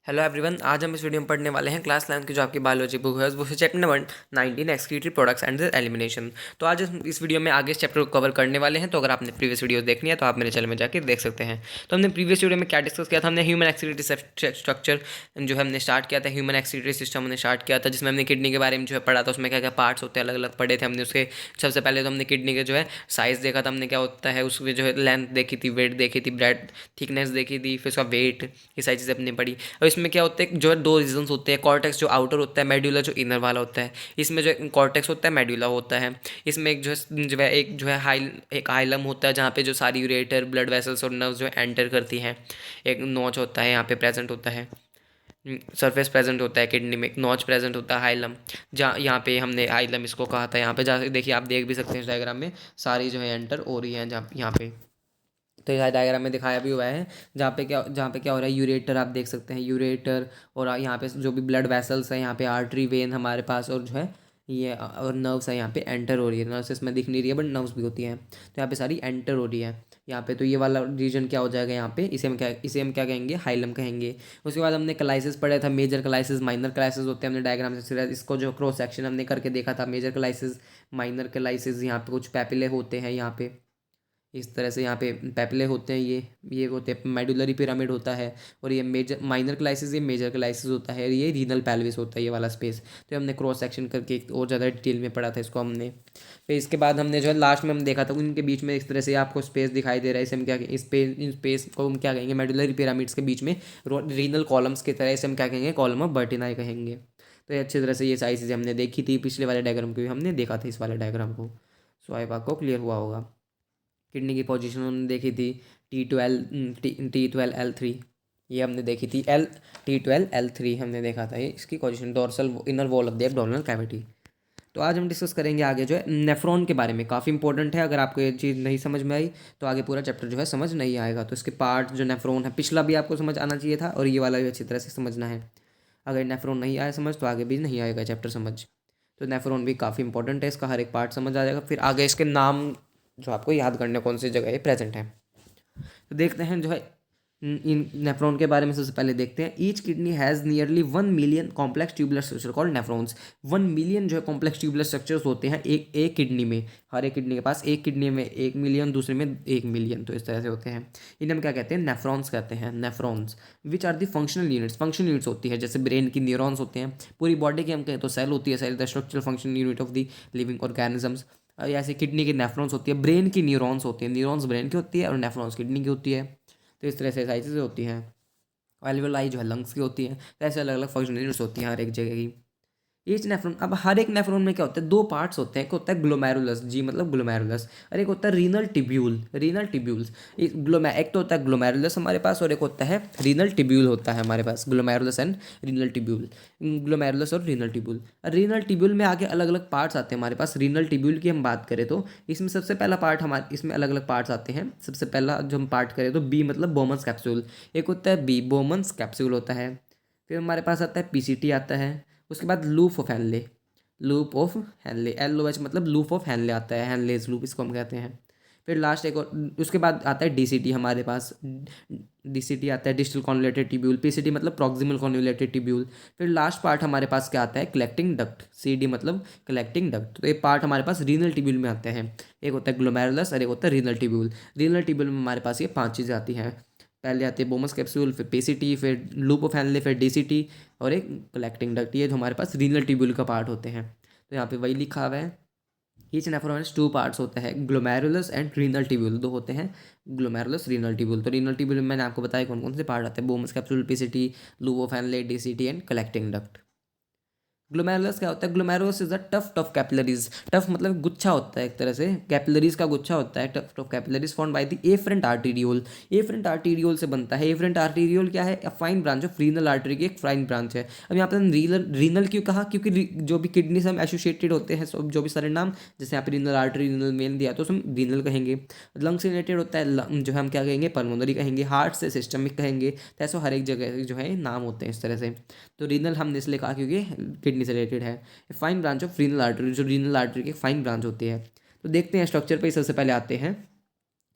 Hello everyone, आज हम इस वीडियो में पढ़ने वाले हैं क्लास 11 की जो आपकी बायोलॉजी बुक है वो chapter number 19 excretory products and elimination. तो आज हम इस वीडियो में आगे इस चैप्टर को कवर करने वाले हैं। तो अगर आपने प्रीवियस वीडियो देखनी है तो आप मेरे चैनल में जाकर देख सकते हैं। तो हमने प्रीवियस वीडियो में क्या डिस्कस किया था, हमने ह्यूमन एक्सक्रीटरी स्ट्रक्चर जो है हमने स्टार्ट किया था, ह्यूमन एक्सक्रीटरी सिस्टम हमने स्टार्ट किया था, जिसमें हमने किडनी के बारे में जो है पढ़ा था, उसमें क्या क्या पार्ट्स होते हैं अलग अलग पढ़े थे हमने। उसके सबसे पहले तो हमने किडनी के जो है साइज़ देखा था, हमने क्या होता है उसमें जो है लेंथ देखी थी, वेट देखी थी, ब्रेड थिकनेस देखी थी, फिर उसका वेट, ये सारी चीज़ें हमने पढ़ी। और इसमें क्या होता है जो है दो रीजन्स होते हैं, कॉर्टेक्स जो आउटर होता है, मेड्यूला जो इनर वाला होता है। इसमें जो कॉर्टेक्स होता है, मेड्यूला होता है। इसमें एक जो है एक हाइलम होता है, जहाँ पे जो सारी यूरेटर ब्लड वेसल्स और नर्व्स जो है एंटर करती हैं। एक नोच होता है यहाँ पे प्रेजेंट होता है, सरफेस प्रेजेंट होता है किडनी में, एक नॉच प्रेजेंट होता है हाइलम। जहाँ यहाँ पे हमने हाइलम इसको कहा था, यहाँ पे जा देखिए, आप देख भी सकते हैं इस डायग्राम में सारी जो है एंटर हो रही है जहाँ यहाँ पे। तो यह डायग्राम में दिखाया भी हुआ है, जहाँ पे क्या हो रहा है, यूरेटर आप देख सकते हैं, यूरेटर। और यहाँ पे जो भी ब्लड वेसल्स है, यहाँ पे आर्टरी वेन हमारे पास, और जो है ये और नर्व्स है यहाँ पे एंटर हो रही है। नर्व्स इसमें दिख नहीं रही है बट नर्व्स भी होती हैं, तो यहाँ पे सारी एंटर हो रही है यहाँ पे। तो ये वाला रीजन क्या हो जाएगा यहाँ पे, इसे हम क्या कहेंगे, हाइलम कहेंगे। उसके बाद हमने क्लाइसिस पढ़ा था, मेजर क्लाइसिस माइनर क्लाइसिस होते हैं। हमने डायग्राम से इसको जो क्रॉस सेक्शन हमने करके देखा था, मेजर क्लाइसिस माइनर क्लाइसिस। यहाँ पे कुछ पैपिले होते हैं यहाँ पे, इस तरह से यहाँ पे पैपिले होते हैं, ये होते हैं, मेडुलरी पिरामिड होता है। और ये मेजर माइनर क्लाइसिस, ये मेजर क्लाइसिस होता है, और ये रीनल पेल्विस होता है, ये वाला स्पेस। तो हमने क्रॉस सेक्शन करके और ज़्यादा डिटेल में पढ़ा था इसको हमने। फिर इसके बाद हमने जो है लास्ट में हम देखा था उनके बीच में इस तरह से आपको स्पेस दिखाई दे रहा है, इसे हम क्या इन स्पेस को हम क्या कहेंगे, मेडुलरी पिरामिड्स के बीच में रीनल कॉलम्स की तरह, इसे हम क्या कहेंगे, कॉलम ऑफ बर्टिनाई कहेंगे। तो ये अच्छी तरह से ये सारी चीज़ें हमने देखी थी, पिछले वाले डायग्राम को भी हमने देखा था, इस वाले डायग्राम को। सो आई आपको क्लियर हुआ होगा। किडनी की पोजीशन हमने देखी थी, T12 L3, ये हमने देखी थी, T12 L3 हमने देखा था, ये इसकी position dorsal inner wall of the abdominal cavity. तो आज हम डिस्कस करेंगे आगे जो है नेफ्रॉन के बारे में, काफ़ी इंपॉर्टेंट है। अगर आपको ये चीज़ नहीं समझ में आई तो आगे पूरा चैप्टर जो है समझ नहीं आएगा। तो इसके पार्ट जो नेफ्रॉन है, पिछला भी आपको समझ आना चाहिए था, और ये वाला भी अच्छी तरह से समझना है। अगर नेफ्रॉन नहीं आया समझ तो आगे भी नहीं आएगा चैप्टर समझ। तो नेफ्रॉन भी काफ़ी इंपॉर्टेंट है, इसका हर एक पार्ट समझ आ जाएगा। फिर आगे इसके नाम जो आपको याद करने कौन सी जगह ये प्रेजेंट है। तो देखते हैं जो है इन नेफ्रॉन के बारे में। सबसे पहले देखते हैं, each kidney has nearly 1 million complex tubular structure called nephrons. 1 million जो है कॉम्प्लेक्स ट्यूबुलर स्ट्रक्चर्स होते हैं एक किडनी में। हर एक किडनी के पास, एक किडनी में 1 मिलियन, दूसरे में 1 मिलियन, तो इस तरह से होते हैं। इन्हें हम क्या कहते हैं, नेफ्रॉन्स कहते हैं, nephrons. Which are the functional units, functional units होती है, जैसे ब्रेन की न्यूरॉन्स होते हैं। पूरी बॉडी की हम कहें तो सेल होती है, cell the structural functional unit of the living organisms. ऐसे किडनी की नेफ्रॉन्स होती है, ब्रेन की न्यूरॉन्स होती है, न्यूरॉन्स ब्रेन की होती है और नेफ्रॉन्स किडनी की होती है। तो इस तरह से सारी चीज़ें होती हैं। एल्वेलाई जो है लंग्स की होती है। तो ऐसे अलग अलग फंक्शनल यूनिट्स होती हैं हर एक जगह की। ईच नेफ्रॉन, अब हर एक नेफ्रॉन में क्या होता है, दो पार्ट्स होते हैं। एक होता है ग्लोमेरुलस, जी मतलब ग्लोमेरुलस, और एक होता है रीनल टिब्यूल, रीनल टिब्यूल्स। एक तो होता है ग्लोमेरुलस हमारे पास, और एक होता है रीनल टिब्यूल होता है हमारे पास, glomerulus and renal tubule. Glomerulus और रीनल टिब्यूल। रीनल टिब्यूल में आगे अलग अलग पार्ट्स आते हैं हमारे पास। रीनल टिब्यूल की हम बात करें तो इसमें सबसे पहला पार्ट हमारे, इसमें अलग अलग पार्ट्स आते हैं। सबसे पहला जो हम पार्ट करें तो बी मतलब बोमन्स कैप्सूल, एक होता है बी बोमन्स कैप्सूल होता है। फिर हमारे पास आता है पीसीटी आता है। उसके बाद loop of Henle, loop of Henle, LOH मतलब लूप ऑफ हैनले आता है, हैनलेज लूप इसको हम कहते हैं। फिर लास्ट एक और, उसके बाद आता है डीसीटी हमारे पास, डीसीटी आता है डिस्टल कॉन्जुलेटेड टिब्यूल, पीसीटी मतलब प्रॉक्सिमल कॉन्जुलेटेड टिब्यूल। फिर लास्ट पार्ट हमारे पास क्या आता है, कलेक्टिंग डक्ट, CD मतलब कलेक्टिंग डक्ट। तो ये पार्ट हमारे पास रीनल टिब्यूल में आते हैं। एक होता है ग्लोमेरुलस और एक होता है रीनल टिब्यूल। रीनल टिब्यूल में हमारे पास ये 5 चीज़ें आती हैं। पहले आती है बोमस कैप्सूल, फिर पीसीटी, फिर लूप ऑफ हैनले, फिर डीसीटी, और एक कलेक्टिंग डक्ट। ये जो हमारे पास रीनल टिब्यूल का पार्ट होते हैं। तो यहाँ पे वही लिखा हुआ है, ईच नेफ्रॉन हैज 2 पार्ट्स होते हैं, ग्लोमेरुलस एंड रीनल टिब्यूल, दो होते हैं, ग्लोमेरुलस रीनल टिब्यूल। तो रीनल टिब्यूल में मैंने आपको बताया कौन कौन से पार्ट आते हैं, Bowman's capsule, PCT, loop of Henle, DCT and collecting duct. Glomerulus क्या होता है, glomerulus is a tuft of capillaries. Tuft मतलब गुच्छा होता है एक तरह से, कैपिलरीज का गुच्छा होता है, tuft of capillaries formed by the afferent arteriole. Afferent arteriole से बनता है। एफरेंट आर्टीरियोल क्या है, fine branch of renal artery की एक फाइन ब्रांच है। अब यहाँ पर रीनल, रीनल क्यों कहा, क्योंकि जो भी किडनी से हम एसोसिएटेड होते हैं, जो भी सारे नाम, जैसे यहाँ पे रीनल आर्टरी, रीनल मेन दिया तो हम रीनल कहेंगे। लंग से रिलेटेड होता है, जो हम क्या कहेंगे, पल्मोनरी कहेंगे। हार्ट से सिस्टमिक कहेंगे। तो ऐसे हर एक जगह जो है नाम होते हैं इस तरह से। तो रीनल हमने इसलिए कहा क्योंकि किडनी से रिलेटेड है। Fine branch of renal artery, जो रीनल आर्टरी की फाइन ब्रांच होती है। तो देखते हैं स्ट्रक्चर पे, सबसे पहले आते हैं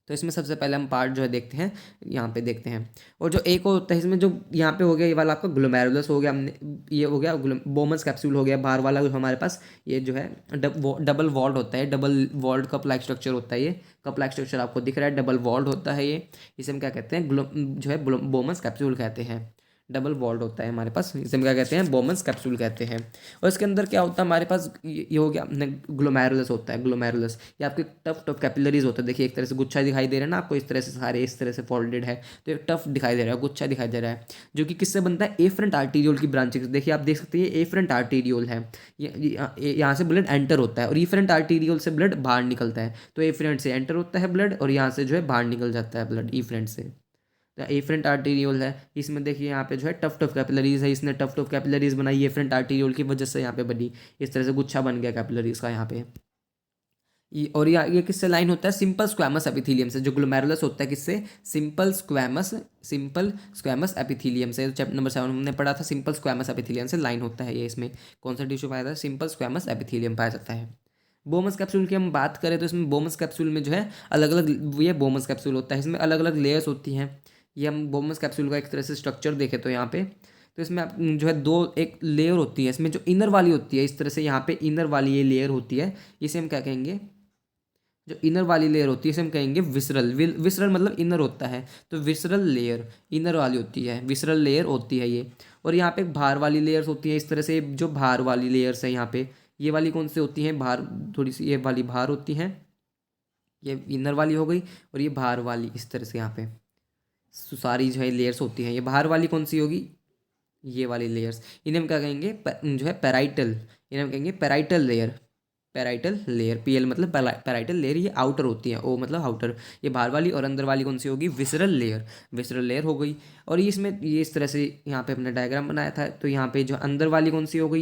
तो इसमें सबसे पहले हम पार्ट जो है देखते हैं, यहाँ पे देखते हैं। और जो एक और होता है इसमें, जो यहाँ पे हो गया ये वाला आपका ग्लोमेरुलस हो गया, हमने ये हो गया बोमस कैप्सूल हो गया, बाहर वाला जो हमारे पास ये जो है डबल वॉल्ड होता है, double walled cup like structure होता है। ये कप लाइक स्ट्रक्चर आपको दिख रहा है, डबल वॉल्ड होता है ये। इसे हम क्या कहते हैं, जो है बोमस कैप्सूल कहते हैं। डबल वॉल्ड होता है हमारे पास, इसे हम क्या कहते हैं, बोमस कैप्सूल कहते हैं। और इसके अंदर क्या होता है हमारे पास, ये हो गया अपने ग्लोमेरुलस होता है। ग्लोमेरुलस ये आपके टफ टफ कैपिलरीज होता है। देखिए एक तरह से गुच्छा दिखाई दे रहा है ना आपको, इस तरह से सारे इस तरह से फोल्डेड है, तो एक टफ दिखाई दे रहा है, गुच्छा दिखाई दे रहा है, जो कि किससे बनता है, एफरेंट आर्टीरियोल की ब्रांचेस। देखिए आप देख सकते हैं ये एफरेंट आर्टीरियोल है, यहाँ से ब्लड एंटर होता है और एफरेंट आर्टीरियोल से ब्लड बाहर निकलता है। तो एफरेंट से एंटर होता है ब्लड और यहाँ से जो है बाहर निकल जाता है ब्लड एफरेंट से। तो एफरेंट आर्टीरियोल है, इसमें देखिए यहाँ पे जो है टफ टफ कैपिलरीज है, इसने टफ टफ कैपिलरीज बनाई एफरेंट आर्टीरियोल की वजह से यहाँ पे बनी, इस तरह से गुच्छा बन गया कैपिलरीज का यहाँ पे। और ये किससे लाइन होता है, सिंपल स्क्वैमस एपिथेलियम से। जो ग्लोमेरुलस होता है किससे, सिंपल स्क्वैमस एपिथेलियम से। चैप्टर नंबर 7 हमने पढ़ा था, सिंपल स्क्वैमस एपिथेलियम से लाइन होता है ये। इसमें कौन सा टिश्यू पाया जाता है, सिंपल स्क्वैमस एपिथेलियम पाया जाता है। बोमस कैप्सूल की हम बात करें तो इसमें बोमस कैप्सूल में जो है अलग अलग, ये बोमस कैप्सूल होता है, इसमें अलग अलग लेयर्स होती हैं। ये हम बोमस कैप्सूल का एक तरह से स्ट्रक्चर देखें तो यहाँ पे, तो इसमें आप जो है एक लेयर होती है इसमें, जो इनर वाली होती है इस तरह से, यहाँ पे इनर वाली ये लेयर होती है, इसे हम क्या कहेंगे, जो इनर वाली लेयर होती है इसे हम कहेंगे विसरल। विसरल मतलब इनर होता है, तो विसरल लेयर इनर वाली होती है, विसरल लेयर होती है ये। और यहाँ पे बाहर वाली लेयर्स होती है इस तरह से, जो बाहर वाली लेयर्स है यहाँ पे, ये वाली कौन सी होती हैं, बाहर थोड़ी सी ये वाली बाहर होती हैं, ये इनर वाली हो गई, और ये बाहर वाली इस तरह से यहाँ पे सारी जो है लेयर्स होती हैं। ये बाहर वाली कौन सी होगी, ये वाली लेयर्स, इन्हें हम क्या कहेंगे, जो है पैराइटल, इन्हें हम कहेंगे parietal layer. Parietal layer, PL मतलब पैराइटल लेयर, ये आउटर होती है, ओ मतलब आउटर, ये बाहर वाली। और अंदर वाली कौन सी होगी, विसरल लेयर, विसरल लेयर हो गई। और ये इसमें ये इस तरह से यहाँ पे अपना डायग्राम बनाया था, तो यहाँ पे जो अंदर वाली कौन सी हो गई,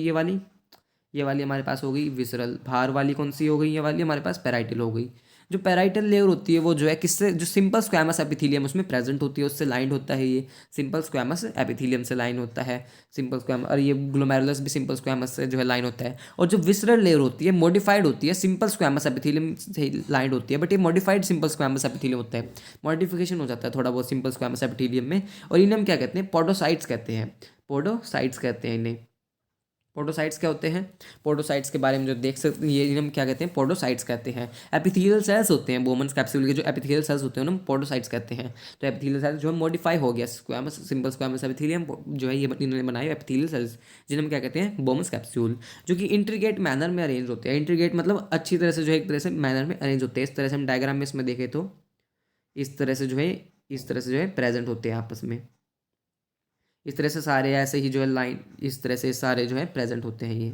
ये वाली हमारे पास हो गई विसरल। बाहर वाली कौन सी हो गई, ये वाली हमारे पास पैराइटल हो गई। जो पैराइटल लेयर होती है वो जो है किससे, जो सिंपल स्क्वैमस एपिथेलियम उसमें प्रेजेंट होती है, उससे लाइंड होता है। ये सिंपल स्क्वैमस एपिथेलियम से लाइन होता है, सिंपल स्क्वैमस। और ये ग्लोमेरुलस भी सिंपल स्क्वैमस से जो है लाइन होता है। और जो विसरल लेयर होती है मॉडिफाइड होती है, सिंपल स्क्वैमस एपिथेलियम से लाइंड होती है, बट ये मॉडिफाइड सिंपल स्क्वैमस एपिथेलियम होता है, मॉडिफिकेशन हो जाता है थोड़ा बहुत सिंपल स्क्वैमस एपिथेलियम में। और इन्हें हम क्या कहते हैं, पोडोसाइट्स कहते हैं, पोडोसाइट्स कहते हैं इन्हें। पोडोसाइट्स क्या होते हैं, पोडोसाइट्स के बारे में जो देख सकते हैं, ये हम क्या कहते हैं, पोडोसाइट्स कहते हैं। एपिथेलियल सेल्स होते हैं बोमन्स कैप्सूल के, जो एपिथेलियल सेल्स होते हैं ना, पोडोसाइट्स कहते हैं। तो एपिथेलियल सेल्स जो है मॉडिफाई हो गया, स्क्वैमस सिंपल स्क्वैमस एपिथेलियम जो है ये इन्होंने बनाए एपिथेलियल सेल्स, जिन्हें हम क्या कहते हैं, बोमन्स कैप्सूल, जो कि इंट्रीगेट मैनर में अरेंज होते हैं। इंट्रीगेट मतलब अच्छी तरह से जो है एक तरह से मैनर में अरेंज होते हैं। इस तरह से हम डायग्राम में इसमें देखें तो इस तरह से जो है, इस तरह से जो है प्रेजेंट होते हैं आपस में, इस तरह से सारे ऐसे ही जो है लाइन, इस तरह से सारे जो है प्रेजेंट होते हैं, ये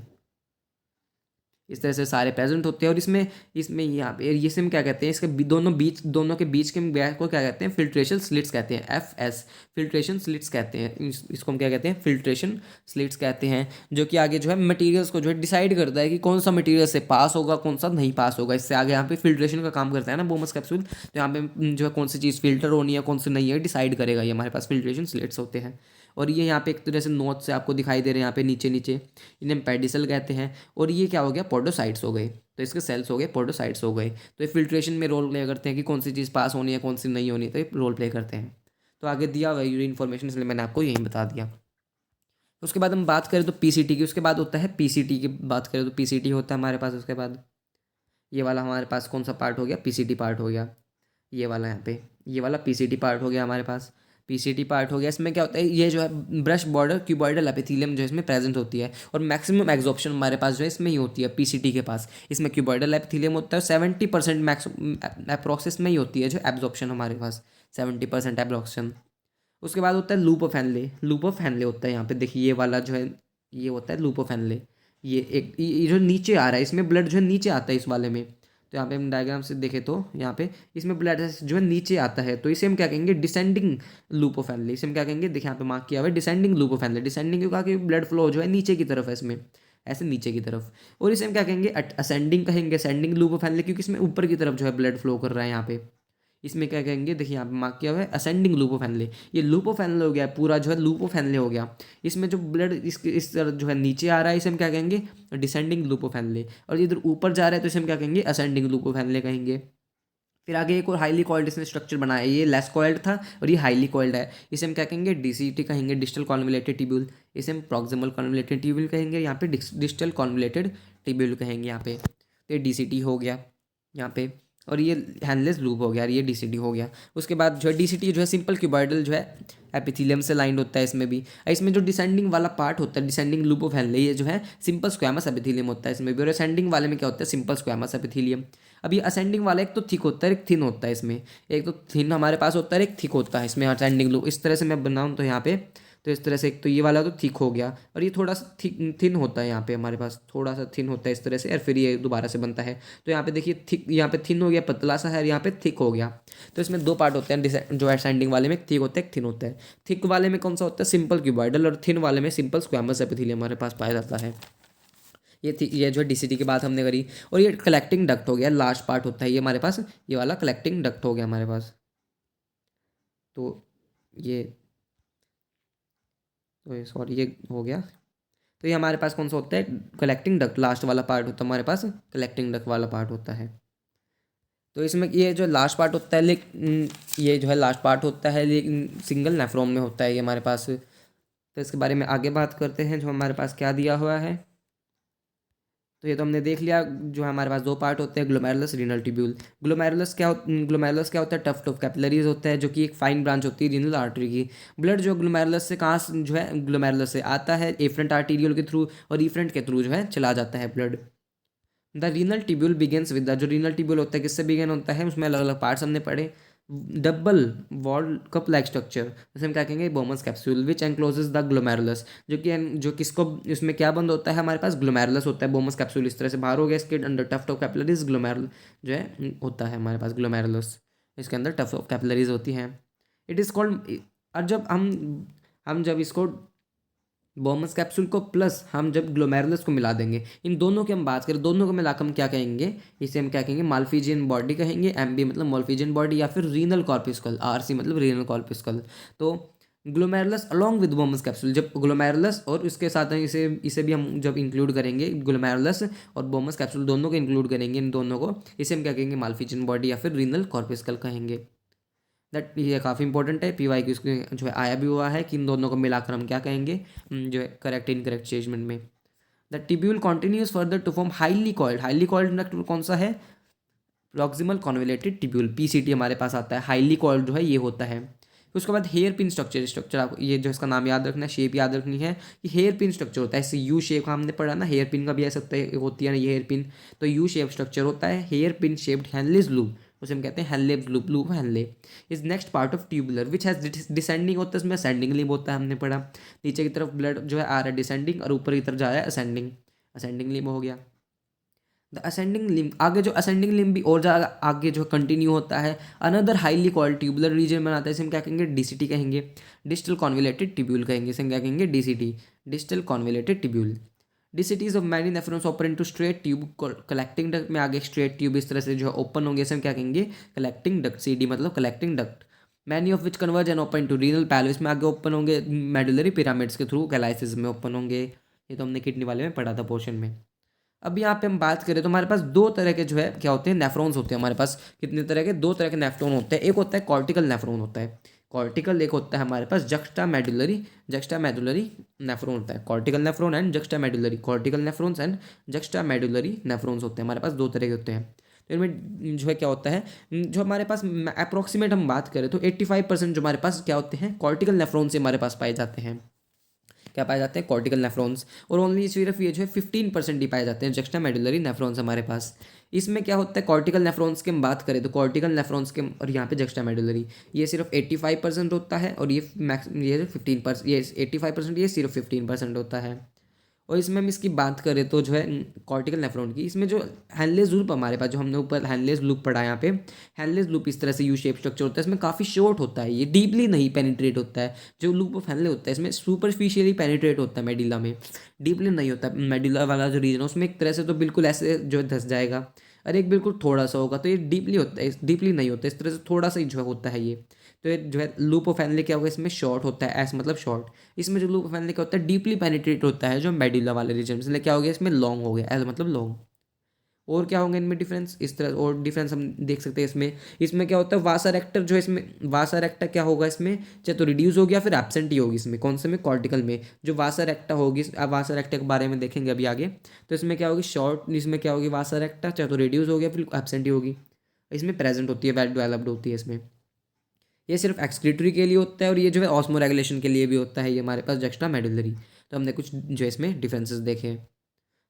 इस तरह से सारे प्रेजेंट होते हैं। और इसमें इसमें यहाँ पे ये से हम क्या कहते हैं, इसके दोनों के बीच के गैप को क्या कहते हैं, फिल्ट्रेशन स्लिट्स कहते हैं, FS, फिल्ट्रेशन स्लिट्स कहते हैं। इसको हम क्या कहते हैं, फिल्ट्रेशन स्लिट्स कहते हैं, जो कि आगे जो है मटेरियल्स को जो है डिसाइड करता है कि कौन सा मटेरियल से पास होगा, कौन सा नहीं पास होगा। इससे आगे यहाँ पे फिल्ट्रेशन का काम करता है ना बोमस कैप्सूल, तो यहाँ पे जो है कौन सी चीज़ फिल्टर होनी है, कौन सी नहीं है, डिसाइड करेगा ये। हमारे पास फिल्ट्रेशन स्लिट्स होते हैं। और ये यहाँ पे एक तरह से नोट से आपको दिखाई दे रहे हैं यहाँ पे नीचे नीचे, इन्हें पेडिसल कहते हैं। और ये क्या हो गया, पोडोसाइट्स हो गए, तो इसके सेल्स हो गए, पोडोसाइट्स हो गए। तो ये फिल्ट्रेशन में रोल प्ले करते हैं कि कौन सी चीज़ पास होनी है, कौन सी नहीं होनी, तो ये रोल प्ले करते हैं। तो आगे दिया हुआ ये इन्फॉर्मेशन, इसलिए मैंने आपको यही बता दिया। उसके बाद हम बात करें तो PCT की, उसके बाद होता है PCT की बात करें तो PCT होता है हमारे पास। उसके बाद ये वाला हमारे पास कौन सा पार्ट हो गया, PCT पार्ट हो गया, ये वाला यहाँ पे, ये वाला PCT पार्ट हो गया हमारे पास। PCT पार्ट हो गया, इसमें क्या होता है, ये जो है ब्रश बॉर्डर क्यूबॉइडल एपिथेलियम जो इसमें प्रेजेंट होती है। और मैक्सिमम एब्जॉर्प्शन हमारे पास जो है इसमें ही होती है PCT के पास। इसमें क्यूबॉइडल एपिथेलियम होता है, 70% मैक्स अप्रोक्सिस में ही होती है जो एब्जॉर्प्शन हमारे पास, 70% एब्जॉर्प्शन। उसके बाद होता है loop of Henle, loop of Henle होता है यहाँ पे। देखिए ये वाला जो है ये होता है लूप ऑफ हैनले, ये एक ये जो नीचे आ रहा है, इसमें ब्लड जो है नीचे आता है इस वाले में। तो यहाँ पे हम डायग्राम से देखें तो यहाँ पे इसमें ब्लड जो है नीचे आता है, तो इसे हम क्या कहेंगे, डिसेंडिंग लूप ऑफ हैनले। इसे हम क्या कहेंगे, देखिए यहाँ पे मार्क किया हुआ है descending loop of Henle. Descending क्यों कहा, कि ब्लड फ्लो जो है नीचे की तरफ है इसमें, ऐसे नीचे की तरफ। और इसे हम क्या कहेंगे, असेंडिंग कहेंगे, असेंडिंग लूप ऑफ हैनले, क्योंकि इसमें ऊपर की तरफ जो है ब्लड फ्लो कर रहा है यहाँ पे। इसमें क्या कहेंगे, देखिए यहाँ पे मार्क किया हुआ है असेंडिंग लूप ऑफ हैनले। ये लूप ऑफ हैनले हो गया, पूरा जो है लूप ऑफ हैनले हो गया। इसमें जो ब्लड इस तरह जो है नीचे आ रहा है, इसे हम क्या कहेंगे, डिसेंडिंग लूप ऑफ हैनले। और इधर ऊपर जा रहा है तो इसे हम क्या कहेंगे, असेंडिंग लूप ऑफ हैनले कहेंगे। फिर आगे एक और हाईली कॉइल्ड इसने स्ट्रक्चर बनाया, ये लेस कॉइल्ड था और ये हाईली कॉइल्ड है। इसे हम क्या कहेंगे, डीसीटी कहेंगे, डिस्टल कॉन्वलेटेड ट्यूब्यूल। इसे हम प्रॉक्सिमल कॉन्वलेटेड ट्यूब्यूल कहेंगे, यहाँ पे डिस्टल कॉन्वलेटेड ट्यूब्यूल कहेंगे यहाँ पे। तो ये डीसीटी हो गया यहाँ पे, और ये हैंडलेस लूप हो गया और ये डीसीटी हो गया। उसके बाद जो है डीसीटी जो है सिंपल क्यूबॉइडल जो है एपिथेलियम से लाइंड होता है इसमें भी। इसमें जो डिसेंडिंग वाला पार्ट होता है, डिसेंडिंग लूप ऑफ हेनले, ये जो है सिंपल स्क्वैमस एपिथेलियम होता है इसमें भी। और असेंडिंग वाले में क्या होता है, सिंपल स्क्वैमस एपिथेलियम। अब ये असेंडिंग वाला एक तो थिक होता है, एक थिन होता है इसमें। एक तो थिन हमारे पास होता है, एक थिक होता है इसमें असेंडिंग लूप। इस तरह से मैं बनाऊँ तो यहाँ पे, तो इस तरह से एक तो ये वाला तो थिक हो गया, और ये थोड़ा सा थिन होता है यहाँ पे हमारे पास, थोड़ा सा थिन होता है इस तरह से, और फिर ये दोबारा से बनता है। तो यहाँ पे देखिए थिक, यहाँ पे थिन हो गया, पतला सा है, और यहाँ पे थिक हो गया। तो इसमें दो पार्ट होते हैं, जो असेंडिंग वाले में थिक होता है, एक थिन होता है। थिक वाले में कौन सा होता है, सिंपल क्यूबॉइडल, और थिन वाले में सिंपल स्क्वैमस एपिथेलियम हमारे पास पाया जाता है। ये जो डीसीटी की बात हमने करी। और ये कलेक्टिंग डक्ट हो गया, लास्ट पार्ट होता है ये हमारे पास, ये वाला कलेक्टिंग डक्ट हो गया हमारे पास। तो ये तो सॉरी, ये हो गया। तो ये हमारे पास कौन सा होता है, कलेक्टिंग डक्ट, लास्ट वाला पार्ट होता है हमारे पास, कलेक्टिंग डक्ट वाला पार्ट होता है। तो इसमें ये जो लास्ट पार्ट होता है, लेकिन ये जो है लास्ट पार्ट होता है, लेकिन सिंगल नेफ्रॉन में होता है ये हमारे पास। तो इसके बारे में आगे बात करते हैं, जो हमारे पास क्या दिया हुआ है। तो ये तो हमने देख लिया, जो हमारे पास दो पार्ट होते हैं, ग्लोमेरुलस, रीनल ट्यूब्यूल। ग्लोमेरुलस क्या होता है, टफ्ट ऑफ कैपिलरीज होता है, जो कि एक फाइन ब्रांच होती है रीनल आर्टरी की। ब्लड जो ग्लोमेरुलस से कहाँ जो है, ग्लोमेरुलस से आता है एफरेंट आर्टीरियल के थ्रू, और इफरेंट के थ्रू जो है चला जाता है blood. The renal tubule begins with the, जो रीनल ट्यूब्यूल होता है किससे बिगेन होता है, उसमें अलग अलग पार्ट्स हमने पढ़े। Double wall cup like structure, जैसे हम क्या कहेंगे, Bowman's capsule which encloses the glomerulus, जो किसको, इसमें क्या बंद होता है, हमारे पास ग्लोमेरुलस होता है, बोमस कैप्सूल इस तरह से बाहर हो गया, इसके अंदर टफ्ट ऑफ कैपिलरीज ग्लोमेरुल जो है होता है हमारे पास, ग्लोमेरुलस इसके अंदर टफ्ट ऑफ कैपिलरीज होती हैं। इट इज़ कॉल्ड, और जब हम जब इसको बोमस कैप्सूल को प्लस हम जब ग्लोमेरुलस को मिला देंगे, इन दोनों की हम बात करें, दोनों को मिलाकर हम क्या कहेंगे, इसे हम क्या कहेंगे, माल्फिजियन बॉडी कहेंगे। एमबी मतलब माल्फिजियन बॉडी, या फिर रीनल कॉर्पिस्कल, आरसी मतलब रीनल कॉर्पिस्कल। तो ग्लोमेरुलस अलॉन्ग विद बोमस कैप्सूल, जब ग्लोमेरुलस और इसके साथ इसे इसे भी हम जब इंक्लूड करेंगे, ग्लोमेरुलस और बोमस कैप्सूल दोनों को इंक्लूड करेंगे, इन दोनों को, इसे हम क्या कहेंगे, माल्फिजियन बॉडी या फिर रीनल कॉर्पिस्कल कहेंगे। दैट ये काफ़ी इंपॉर्टेंट है, पीवाई की उसके जो है आया भी हुआ है कि इन दोनों को मिलाकर हम क्या कहेंगे, जो है करेक्ट इनकरेक्ट स्टेटमेंट में। The tubule continues further to form highly coiled duct कौन सा है, प्रॉक्सिमल कॉन्वलेटेड ट्यूब्यूल, पीसीटी हमारे पास आता है। हाईली कॉइल्ड जो है ये होता है। उसके बाद हेयर पिन स्ट्रक्चर आपको ये जो इसका नाम याद रखना है, शेप याद रखनी है कि हेयर पिन स्ट्रक्चर होता है, ऐसे यू शेप का हमने पढ़ा ना, हेयर पिन का भी ऐसा होती है ना ये हेयर पिन, तो यू शेप स्ट्रक्चर होता है, hairpin shaped Henle's loop, उसे हम कहते हैं Henle's loop, loop Henle is next part of tubular which has descending होता है, इसमें असेंडिंग लिम्ब होता है, हमने पढ़ा। नीचे की तरफ ब्लड जो है आ रहा है डिसेंडिंग, और ऊपर की तरफ जा रहा है असेंडिंग, असेंडिंग लिम्ब हो गया। द असेंडिंग लिम्ब, आगे जो असेंडिंग लिम्ब भी और ज़्यादा आगे जो कंटिन्यू होता है, another highly coiled tubular region बनाता है, इसे हम क्या कहेंगे, डीसीटी कहेंगे, डिस्टल कॉन्वलेटेड ट्यूब्यूल कहेंगे, इसे हम क्या कहेंगे, DCT, distal convoluted tubule. DCTs of many nephrons open into straight tube, collecting duct में आगे स्ट्रेट ट्यूब इस तरह से जो है ओपन होंगे, इसे हम क्या कहेंगे, कलेक्टिंग डक्ट, सीडी मतलब collecting duct. Many of which converge and open to renal pelvis में आगे ओपन होंगे, मेडुलरी पिरामिड्स के थ्रू कैलाइसिस में ओपन होंगे। ये तो हमने किडनी वाले में पढ़ा था पोर्शन में। अब यहाँ पे हम बात करें तो हमारे पास दो तरह के जो है क्या होते हैं, नेफ्रॉन्स होते हैं हमारे पास। कितने तरह के, दो तरह के नेफ्रॉन होते हैं। एक होता है कॉर्टिकल नेफ्रॉन होता है, कॉर्टिकल। एक होता है हमारे पास जक्स्टा मेडुलरी नेफ्रॉन होता है, cortical nephron and juxta medullary, cortical nephrons and juxta medullary nephrons होते हैं हमारे पास, दो तरह के होते हैं। तो इनमें जो है क्या होता है, जो हमारे पास अप्रोक्सीमेट हम बात करें तो 85% जो हमारे पास क्या होते हैं, कॉर्टिकल नेफ्रॉन से हमारे पास पाए जाते हैं। क्या पाए जाते हैं, कॉर्टिकल नेफ्रॉन्स। और ओनली सिर्फ ये जो है 15% ही पाए जाते हैं जक्स्टा मेडुलरी नेफ्रॉन्स हमारे पास। इसमें क्या होता है, कॉर्टिकल नेफ्रॉन्स की हम बात करें तो कॉर्टिकल नेफ्रॉन्स के, और यहाँ पे जक्स्टा मेडुलरी, ये सिर्फ 85% होता है, और ये 15%, ये 85%, ये सिर्फ 15% होता है। और इसमें हम इसकी बात करें तो जो है कॉर्टिकल नेफ्रॉन की, इसमें जो हैंडलेस लूप हमारे पास, जो हमने ऊपर हैंडलेस लूप पढ़ा यहाँ पे, हैंडलेस लूप इस तरह से यू शेप स्ट्रक्चर होता है, इसमें काफ़ी शॉर्ट होता है, ये डीपली नहीं पेनिट्रेट होता है। जो लूप ऑफ हैंडले होता है इसमें सुपरफिशियली पेनिट्रेट होता है मेडिला में, डीपली नहीं होता। मेडिला वाला जो रीजन है उसमें एक तरह से तो बिल्कुल ऐसे जो धस जाएगा, और एक बिल्कुल थोड़ा सा होगा, तो ये डीपली होता है, डीपली नहीं होता, इस तरह से थोड़ा सा ही जो होता है ये। तो ये जो है लूप ऑफ हैंडले क्या होगा, इसमें शॉर्ट होता है, एस मतलब शॉर्ट। इसमें जो लूप ऑफ हैंडले क्या होता है, डीपली पेनिट्रेट होता है, जो मेडुला वाले रीजन में, इसलिए क्या हो गया, इसमें लॉन्ग हो गया, एल मतलब लॉन्ग। और क्या होंगे इनमें डिफरेंस, इस तरह और डिफरेंस हम देख सकते हैं इसमें। इसमें क्या होता है, वासा रेक्टर जो है इसमें, वासा रेक्टा क्या होगा इसमें, चाहे तो रिड्यूस होगी या फिर एब्सेंट ही होगी इसमें, कौन से में, कॉर्टिकल में। जो वासा रेक्टा होगी, अब वासा रेक्टा के बारे में देखेंगे अभी आगे, तो इसमें क्या होगी शॉर्ट, इसमें क्या होगी वासा रेक्टा, चाहे तो रिड्यूस होगी या फिर एब्सेंट ही होगी, इसमें प्रेजेंट होती है, वेल डेवलप्ड होती है इसमें। ये सिर्फ एक्सक्रीटरी के लिए होता है और ये जो है ऑस्मो रेगुलेशन के लिए भी होता है, ये हमारे पास जक्स्टा मेडुलरी। तो हमने कुछ जो है इसमें डिफरेंसेस देखे हैं।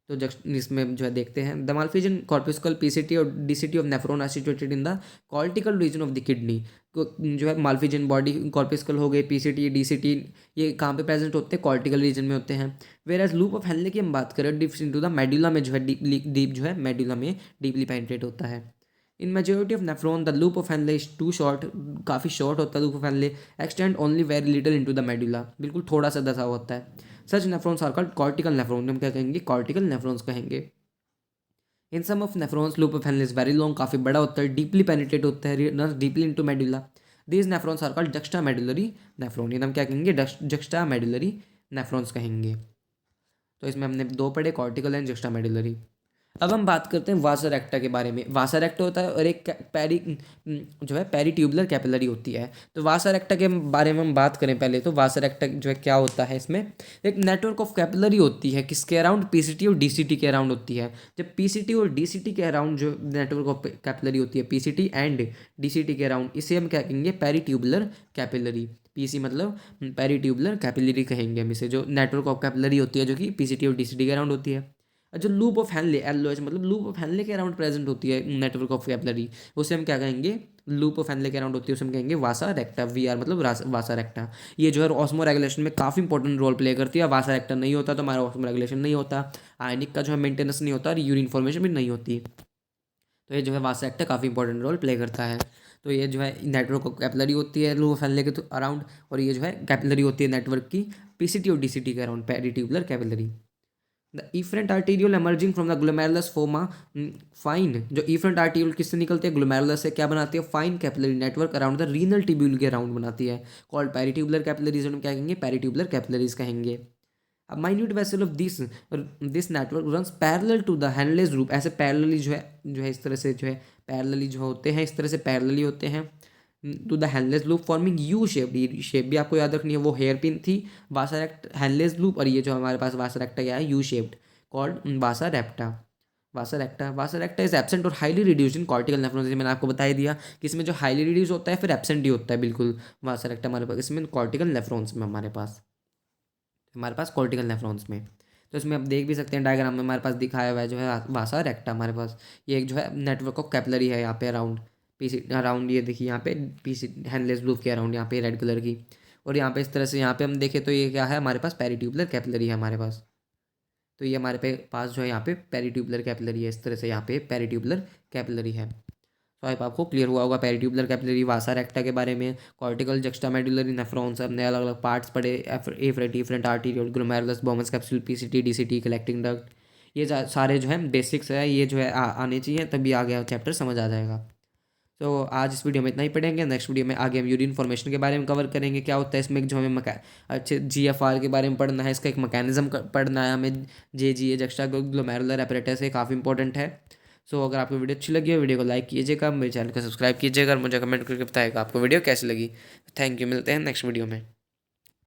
तो जस्ट इसमें जो है देखते हैं, द माल्फिजन कॉर्पस्कल पीसीटी और DCT of nephron are situated in the cortical region of the kidney. जो है माल्फिजन बॉडी कॉर्पस्कल हो गए, पीसीटी डीसीटी, ये कहाँ पे प्रेजेंट होते हैं, कॉर्टिकल रीजन में होते हैं। Whereas loop of Henle की हम बात करें, डिप्स इनटू द मेडुला में जो है डीप जो है मेडुला में डीपली पेनिट्रेट होता है। In majority of nephron the loop of Henle is too short, काफ़ी शॉर्ट होता है loop of Henle, extend only very little into the medulla, बिल्कुल थोड़ा सा दसा होता है। Such nephrons are called cortical nephron, हम क्या कहेंगे, कॉर्टिकल नेफ्रॉन्स कहेंगे। In some of nephrons loop of Henle is very long, काफ़ी बड़ा होता है, डीपली पेनिट्रेट होता है, run deeply into medulla. These nephrons are called juxtamedullary nephron, ये हम क्या कहेंगे, जक्स्टा मेडुलरी नेफ्रॉन्स कहेंगे। तो इसमें हमने दो पढ़े, कॉर्टिकल एंड जक्स्टा मेडुलरी। अब हम बात करते हैं वासा रेक्टा के बारे में। वासा रेक्टा होता है और एक जो है पेरीट्यूबुलर कैपिलरी होती है। तो वासा रेक्टा के बारे में हम बात करें पहले, तो वासा रेक्टा जो है क्या होता है, इसमें एक नेटवर्क ऑफ कैपिलरी होती है, किसके अराउंड, पीसीटी और डीसीटी के अराउंड होती है। जब पीसीटी और डीसीटी के अराउंड जो नेटवर्क ऑफ कैपिलरी होती है, पीसीटी एंड डीसीटी के अराउंड, इसे हम क्या कहेंगे, पेरीट्यूबुलर कैपिलरी। पीसी मतलब पेरीट्यूबुलर कैपिलरी कहेंगे हम इसे, जो नेटवर्क ऑफ कैपिलरी होती है जो कि पीसीटी और डीसीटी के अराउंड होती है। जो लूप ऑफ हेनले, एलओएच मतलब लूप ऑफ हेनले के अराउंड प्रेजेंट होती है नेटवर्क ऑफ कैपिलरी, उसे हम क्या कहेंगे, लूप ऑफ हेनले के अराउंड होती है उसे हम कहेंगे वासा रेक्टा, वी आर मतलब वासा रेक्टा। ये जो है ऑस्मो रेगुलेशन में काफ़ी इंपॉर्टेंट रोल प्ले करती है। वासा रेक्टा नहीं होता तो हमारा ऑस्मो रेगुलेशन नहीं होता, आयनिक का जो है मेंटेनेंस नहीं होता और यूरिन फॉर्मेशन भी नहीं होती। तो ये जो है वासा रेक्टा काफ़ी इंपॉर्टेंट रोल प्ले करता है। तो ये जो है नेटवर्क ऑफ कैपिलरी होती है लूप ऑफ हेनले के अराउंड, और ये जो है कैपिलरी होती है नेटवर्क की पीसीटी और डीसीटी के around, peritubular capillary. The efferent arteriole emerging from the glomerulus forms a fine, जो इफरेंट आर्टीरियल किससे निकलते हैं, ग्लोमेरुलस से, क्या बनाती है, fine capillary network around the renal tubule के अराउंड बनाती है, कॉल्ड पेरीट्यूबुलर कैपिलरीज, हम क्या कहेंगे, पेरीट्यूबुलर कैपिलरीज कहेंगे। अब minute vessel of this network runs parallel to the Henle's loop, ऐसे पैरेलली जो है इस तरह से जो है पैरेलली जो होते हैं, इस तरह से पैरेलली होते हैं to the Henle's loop forming U shape. ये शेप भी आपको याद रखनी है, वो हेयर पिन थी वासा रेक्ट हेनलेस लूप, और ये जो हमारे पास वासा रेक्टा क्या है, U shaped, called vasa recta. Vasa recta is absent और highly reduced in cortical nephrons, जैसे मैंने आपको बता दिया कि इसमें जो हाईली रिड्यूस होता है फिर एब्सेंट ही होता है बिल्कुल वासा रेक्टा हमारे पास, इसमें कॉर्टिकल नेफ्रॉन्स में हमारे पास कॉर्टिकल नेफ्रॉन्स में। तो इसमें आप देख भी सकते हैं डायग्राम में हमारे पास दिखाया हुआ है जो है वासा रेक्टा हमारे पास, ये एक जो है नेटवर्क ऑफ कैपिलरी है यहाँ पे अराउंड पीसी अराउंड, ये देखिए यहाँ पे पीसी हेनलेस लूप के अराउंड यहाँ पे रेड कलर की, और यहाँ पे इस तरह से यहाँ पे हम देखें तो ये क्या है, हमारे पास पेरीट्यूबुलर कैपिलरी है हमारे पास। तो ये हमारे पास जो है यहाँ पे पेरीट्यूबुलर कैपिलरी है, इस तरह से यहाँ पे पेरीट्यूबुलर कैपिलरी है। तो आई आपको क्लियर हुआ होगा पेरीट्यूबुलर कैपिलरी, वासा रेक्टा के बारे में, कॉर्टिकल जक्स्टामेडुलरी नेफ्रॉन्स, हमने अलग अलग पार्ट्स पढ़े, afferent arteriole, glomerulus, Bowman's capsule, PCT DCT, collecting duct, ये सारे जो है बेसिक्स है, ये जो है आने चाहिए, तभी आगे चैप्टर समझ आ जाएगा। तो आज इस वीडियो में इतना ही पढ़ेंगे, नेक्स्ट वीडियो में आगे हम यूरिन फॉर्मेशन के बारे में कवर करेंगे, क्या होता है इसमें जो हमें अच्छे जीएफआर के बारे में पढ़ना है, इसका एक मैकेनिज्म पढ़ना है हमें, जे जक्स्टा ग्लोमेरुलर एपरेटस है, काफ़ी इंपॉर्टेंट है। सो अगर आपको वीडियो अच्छी लगी हो, वीडियो को लाइक कीजिएगा, मेरे चैनल को सब्सक्राइब कीजिएगा और मुझे कमेंट करके बताइएगा आपको वीडियो कैसी लगी। थैंक यू, मिलते हैं नेक्स्ट वीडियो में।